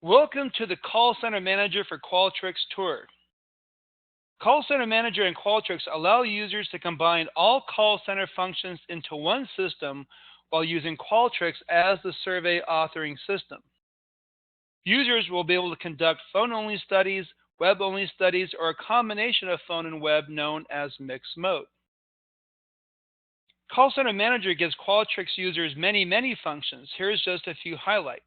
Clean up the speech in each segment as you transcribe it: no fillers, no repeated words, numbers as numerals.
Welcome to the Call Center Manager for Qualtrics tour. Call Center Manager and Qualtrics allow users to combine all call center functions into one system while using Qualtrics as the survey authoring system. Users will be able to conduct phone-only studies, web-only studies, or a combination of phone and web known as mixed mode. Call Center Manager gives Qualtrics users many functions. Here's just a few highlights.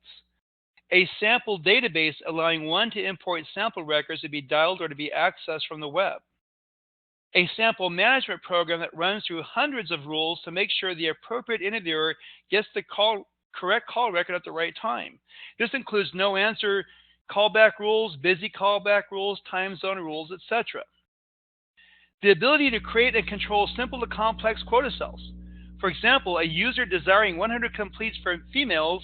A sample database allowing one to import sample records to be dialed or to be accessed from the web. A sample management program that runs through hundreds of rules to make sure the appropriate interviewer gets the correct call record at the right time. This includes no answer callback rules, busy callback rules, time zone rules, etc. The ability to create and control simple to complex quota cells. For example, a user desiring 100 completes for females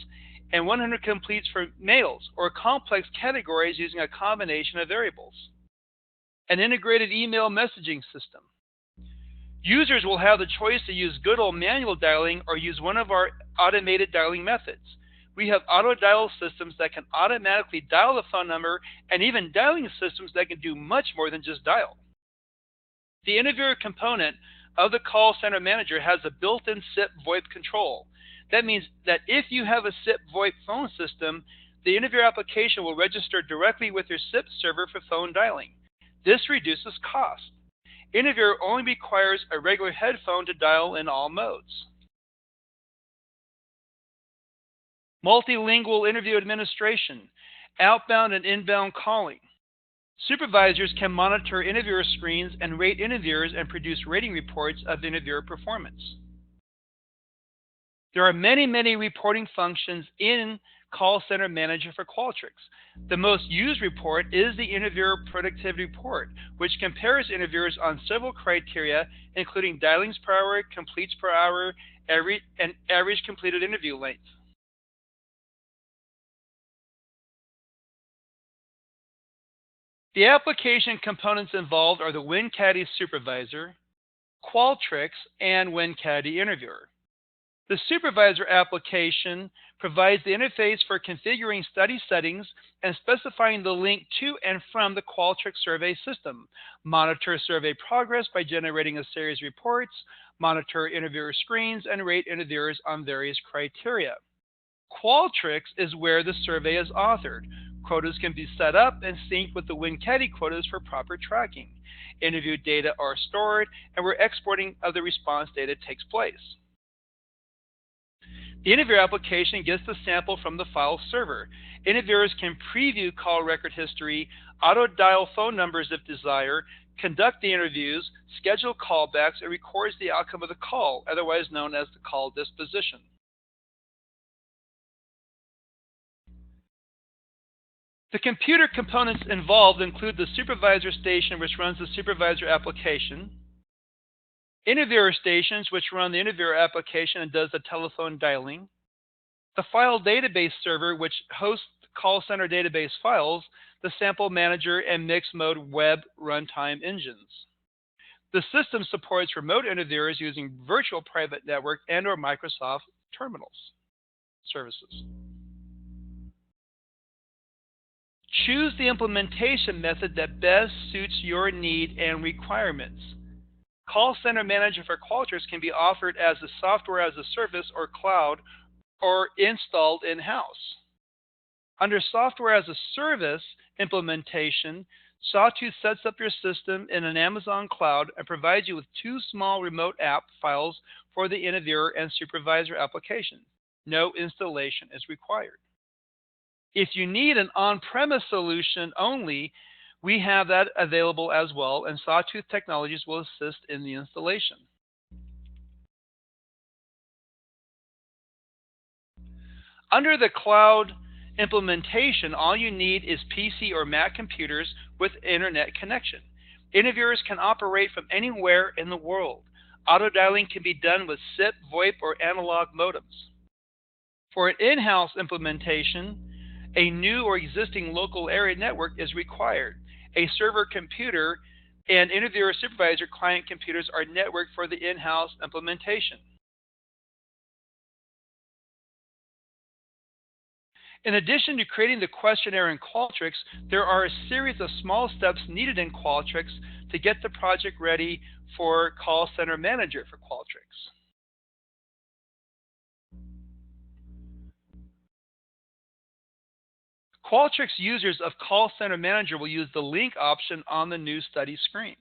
and 100 completes for males, or complex categories using a combination of variables. An integrated email messaging system. Users will have the choice to use good old manual dialing or use one of our automated dialing methods. We have auto dial systems that can automatically dial the phone number, and even dialing systems that can do much more than just dial. The interviewer component of the Call Center Manager has a built-in SIP VoIP control. That means that if you have a SIP VoIP phone system, the interviewer application will register directly with your SIP server for phone dialing. This reduces cost. Interviewer only requires a regular headphone to dial in all modes. Multilingual interview administration, outbound and inbound calling. Supervisors can monitor interviewer screens and rate interviewers and produce rating reports of interviewer performance. There are many reporting functions in Call Center Manager for Qualtrics. The most used report is the Interviewer Productivity Report, which compares interviewers on several criteria, including dialings per hour, completes per hour, and average completed interview length. The application components involved are the WinCati Supervisor, Qualtrics, and WinCati Interviewer. The Supervisor application provides the interface for configuring study settings and specifying the link to and from the Qualtrics survey system, monitor survey progress by generating a series of reports, monitor interviewer screens, and rate interviewers on various criteria. Qualtrics is where the survey is authored. Quotas can be set up and synced with the WinCati quotas for proper tracking. Interview data are stored, and where exporting of the response data takes place. The interviewer application gets the sample from the file server. Interviewers can preview call record history, auto-dial phone numbers if desired, conduct the interviews, schedule callbacks, and records the outcome of the call, otherwise known as the call disposition. The computer components involved include the Supervisor Station, which runs the Supervisor application, interviewer stations, which run the interviewer application and does the telephone dialing, the file database server, which hosts call center database files, the sample manager, and mixed mode web runtime engines. The system supports remote interviewers using virtual private network and/or Microsoft terminals services. Choose the implementation method that best suits your need and requirements. Call Center Manager for Qualtrics can be offered as a software as a service or cloud or installed in-house. Under software as a service implementation, Sawtooth sets up your system in an Amazon cloud and provides you with two small remote app files for the interviewer and supervisor application. No installation is required. If you need an on-premise solution only, we have that available as well, and Sawtooth Technologies will assist in the installation. Under the cloud implementation, all you need is PC or Mac computers with internet connection. Interviewers can operate from anywhere in the world. Auto-dialing can be done with SIP, VoIP, or analog modems. For an in-house implementation, a new or existing local area network is required. A server computer and interviewer supervisor client computers are networked for the in-house implementation. In addition to creating the questionnaire in Qualtrics, there are a series of small steps needed in Qualtrics to get the project ready for Call Center Manager for Qualtrics. Qualtrics users of Call Center Manager will use the link option on the new study screen.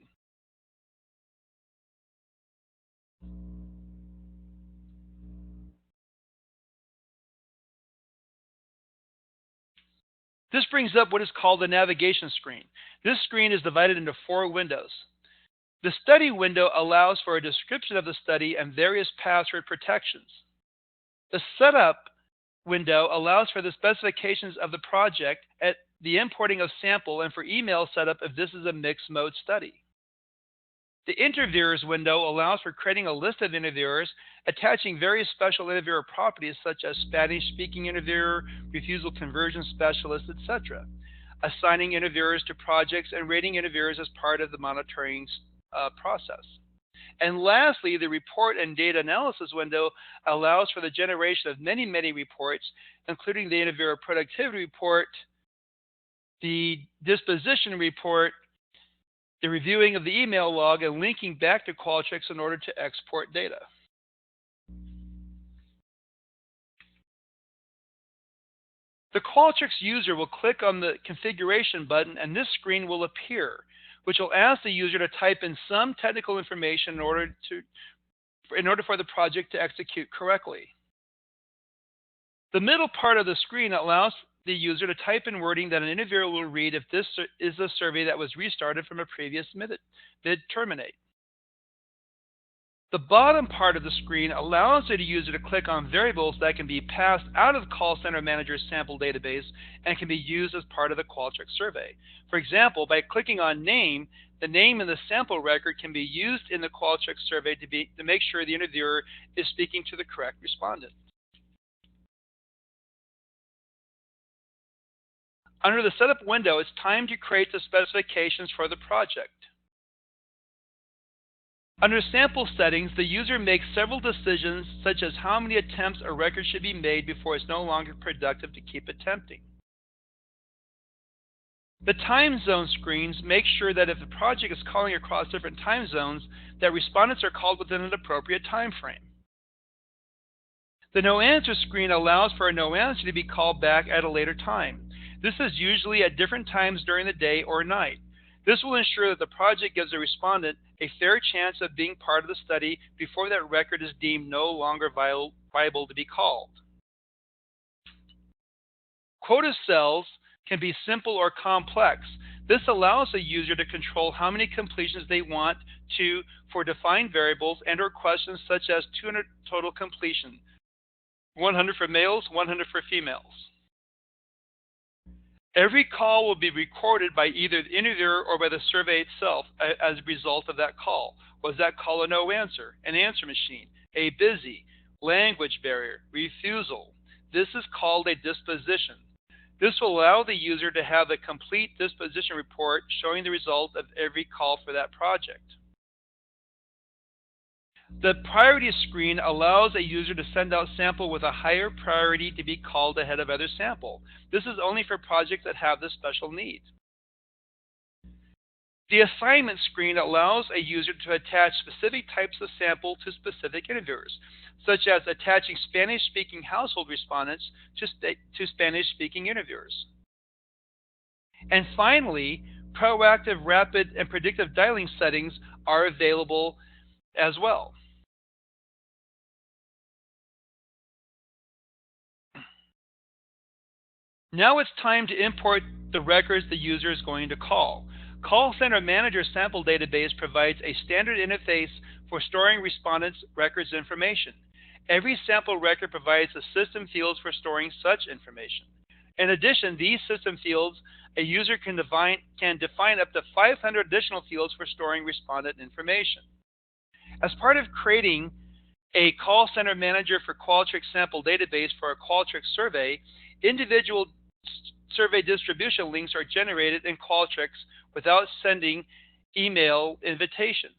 This brings up what is called the navigation screen. This screen is divided into 4 windows. The study window allows for a description of the study and various password protections. The setup window allows for the specifications of the project, at the importing of sample, and for email setup if this is a mixed mode study. The interviewers window allows for creating a list of interviewers, attaching various special interviewer properties such as Spanish-speaking interviewer, refusal conversion specialist, etc., assigning interviewers to projects and rating interviewers as part of the monitoring process. And lastly, the report and data analysis window allows for the generation of many, many reports, including the interviewer productivity report, the disposition report, the reviewing of the email log, and linking back to Qualtrics in order to export data. The Qualtrics user will click on the configuration button and this screen will appear, which will ask the user to type in some technical information in order for the project to execute correctly. The middle part of the screen allows the user to type in wording that an interviewer will read if this is a survey that was restarted from a previous mid-terminate. The bottom part of the screen allows the user to click on variables that can be passed out of the Call Center Manager's sample database and can be used as part of the Qualtrics survey. For example, by clicking on name, the name in the sample record can be used in the Qualtrics survey to make sure the interviewer is speaking to the correct respondent. Under the Setup window, it's time to create the specifications for the project. Under sample settings, the user makes several decisions, such as how many attempts a record should be made before it's no longer productive to keep attempting. The time zone screens make sure that if the project is calling across different time zones, that respondents are called within an appropriate time frame. The no answer screen allows for a no answer to be called back at a later time. This is usually at different times during the day or night. This will ensure that the project gives the respondent a fair chance of being part of the study before that record is deemed no longer viable to be called. Quota cells can be simple or complex. This allows the user to control how many completions they want to for defined variables and/or questions such as 200 total completion, 100 for males, 100 for females. Every call will be recorded by either the interviewer or by the survey itself as a result of that call. Was that call a no answer, an answer machine, a busy, language barrier, refusal? This is called a disposition. This will allow the user to have the complete disposition report showing the result of every call for that project. The priority screen allows a user to send out sample with a higher priority to be called ahead of other sample. This is only for projects that have this special need. The assignment screen allows a user to attach specific types of sample to specific interviewers, such as attaching Spanish-speaking household respondents to Spanish-speaking interviewers. And finally, proactive, rapid, and predictive dialing settings are available as well. Now it's time to import the records the user is going to call. Call Center Manager Sample Database provides a standard interface for storing respondents' records information. Every sample record provides the system fields for storing such information. In addition, these system fields, a user can define up to 500 additional fields for storing respondent information. As part of creating a Call Center Manager for Qualtrics sample database for a Qualtrics survey, individual survey distribution links are generated in Qualtrics without sending email invitations.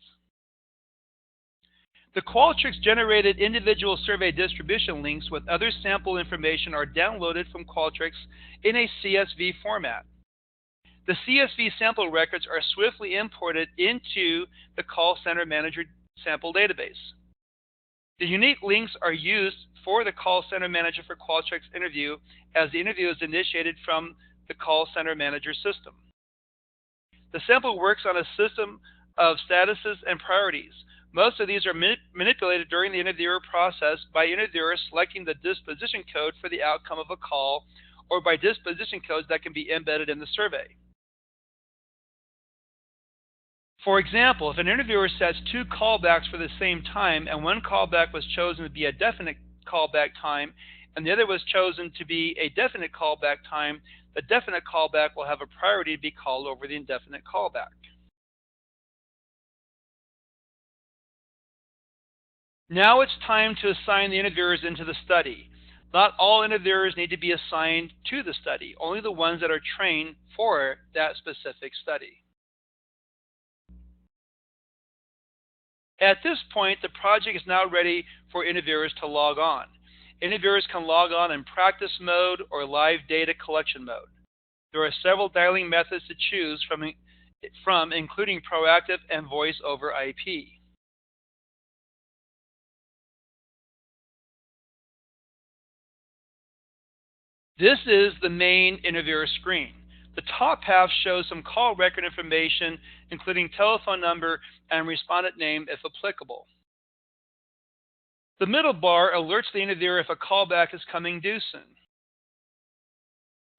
The Qualtrics generated individual survey distribution links with other sample information are downloaded from Qualtrics in a CSV format. The CSV sample records are swiftly imported into the Call Center Manager sample database. The unique links are used for the Call Center Manager for Qualtrics interview as the interview is initiated from the Call Center Manager system. The sample works on a system of statuses and priorities. Most of these are manipulated during the interviewer process by interviewers selecting the disposition code for the outcome of a call or by disposition codes that can be embedded in the survey. For example, if an interviewer sets two callbacks for the same time and one callback was chosen to be a definite callback time and the other was chosen to be a definite callback time, the definite callback will have a priority to be called over the indefinite callback. Now it's time to assign the interviewers into the study. Not all interviewers need to be assigned to the study, only the ones that are trained for that specific study. At this point, the project is now ready for interviewers to log on. Interviewers can log on in practice mode or live data collection mode. There are several dialing methods to choose from including proactive and voice over IP. This is the main interviewer screen. The top half shows some call record information, including telephone number and respondent name if applicable. The middle bar alerts the interviewer if a callback is coming due soon.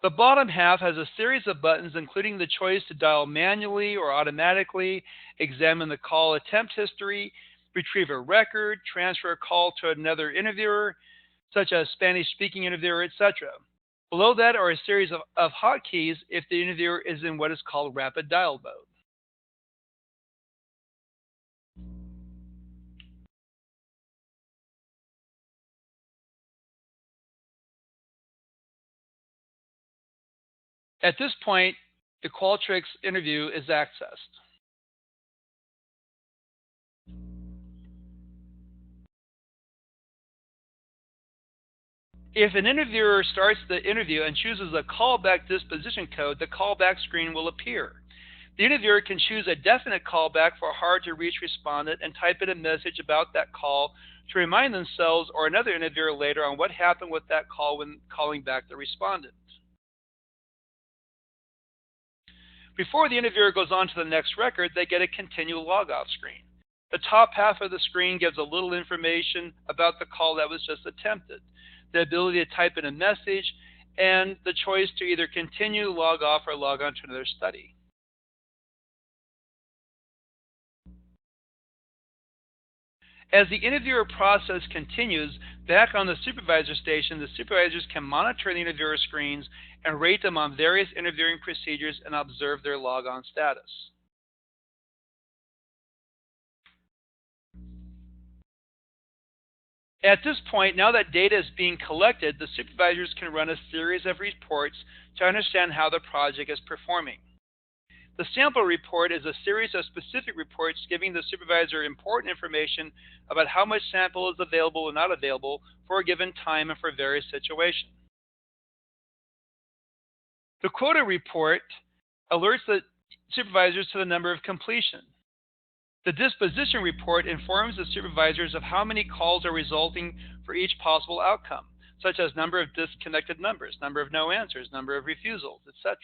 The bottom half has a series of buttons, including the choice to dial manually or automatically, examine the call attempt history, retrieve a record, transfer a call to another interviewer, such as Spanish-speaking interviewer, etc. Below that are a series of hotkeys if the interviewer is in what is called rapid dial mode. At this point, the Qualtrics interview is accessed. If an interviewer starts the interview and chooses a callback disposition code, the callback screen will appear. The interviewer can choose a definite callback for a hard-to-reach respondent and type in a message about that call to remind themselves or another interviewer later on what happened with that call when calling back the respondent. Before the interviewer goes on to the next record, they get a continue log-off screen. The top half of the screen gives a little information about the call that was just attempted, the ability to type in a message, and the choice to either continue, log off, or log on to another study. As the interviewer process continues, back on the supervisor station, the supervisors can monitor the interviewer screens and rate them on various interviewing procedures and observe their log-on status. At this point, now that data is being collected, the supervisors can run a series of reports to understand how the project is performing. The sample report is a series of specific reports giving the supervisor important information about how much sample is available or not available for a given time and for various situations. The quota report alerts the supervisors to the number of completion. The disposition report informs the supervisors of how many calls are resulting for each possible outcome, such as number of disconnected numbers, number of no answers, number of refusals, etc.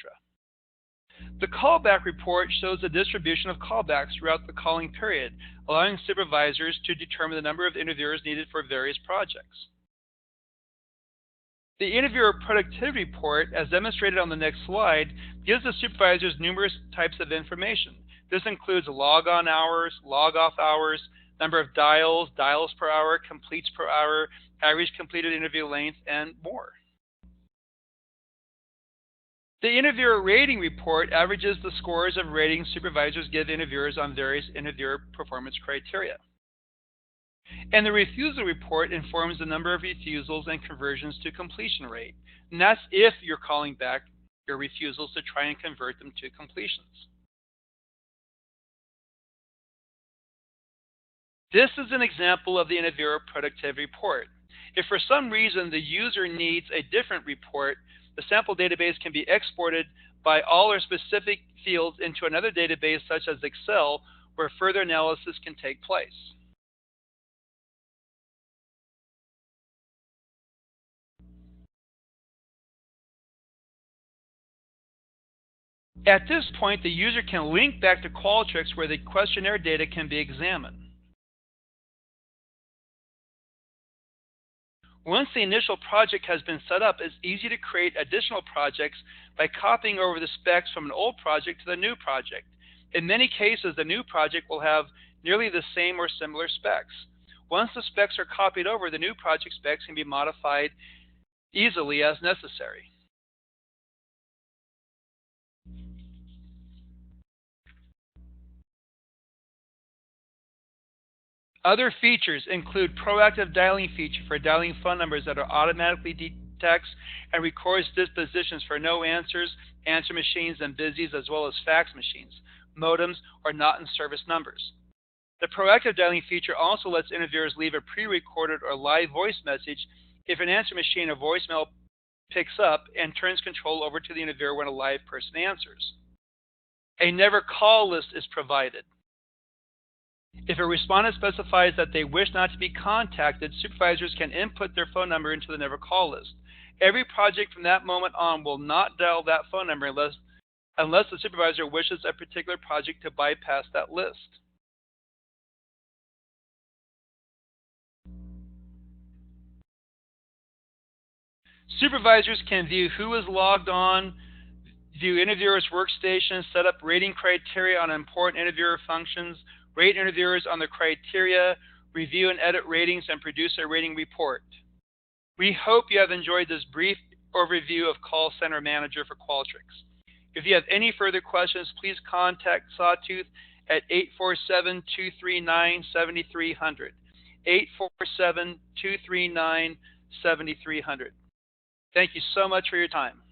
The callback report shows the distribution of callbacks throughout the calling period, allowing supervisors to determine the number of interviewers needed for various projects. The interviewer productivity report, as demonstrated on the next slide, gives the supervisors numerous types of information. This includes log-on hours, log-off hours, number of dials, dials per hour, completes per hour, average completed interview length, and more. The interviewer rating report averages the scores of ratings supervisors give interviewers on various interviewer performance criteria. And the refusal report informs the number of refusals and conversions to completion rate. And that's if you're calling back your refusals to try and convert them to completions. This is an example of the interviewer productivity report. If for some reason the user needs a different report, the sample database can be exported by all or specific fields into another database such as Excel, where further analysis can take place. At this point, the user can link back to Qualtrics where the questionnaire data can be examined. Once the initial project has been set up, it's easy to create additional projects by copying over the specs from an old project to the new project. In many cases, the new project will have nearly the same or similar specs. Once the specs are copied over, the new project specs can be modified easily as necessary. Other features include proactive dialing feature for dialing phone numbers that are automatically detects and records dispositions for no answers, answer machines, and busies, as well as fax machines, modems, or not in service numbers. The proactive dialing feature also lets interviewers leave a pre-recorded or live voice message if an answer machine or voicemail picks up and turns control over to the interviewer when a live person answers. A never call list is provided. If a respondent specifies that they wish not to be contacted, supervisors can input their phone number into the never call list. Every project from that moment on will not dial that phone number unless the supervisor wishes a particular project to bypass that list. Supervisors can view who is logged on, view interviewers' workstations, set up rating criteria on important interviewer functions, rate interviewers on the criteria, review and edit ratings, and produce a rating report. We hope you have enjoyed this brief overview of Call Center Manager for Qualtrics. If you have any further questions, please contact Sawtooth at 847-239-7300. 847-239-7300. Thank you so much for your time.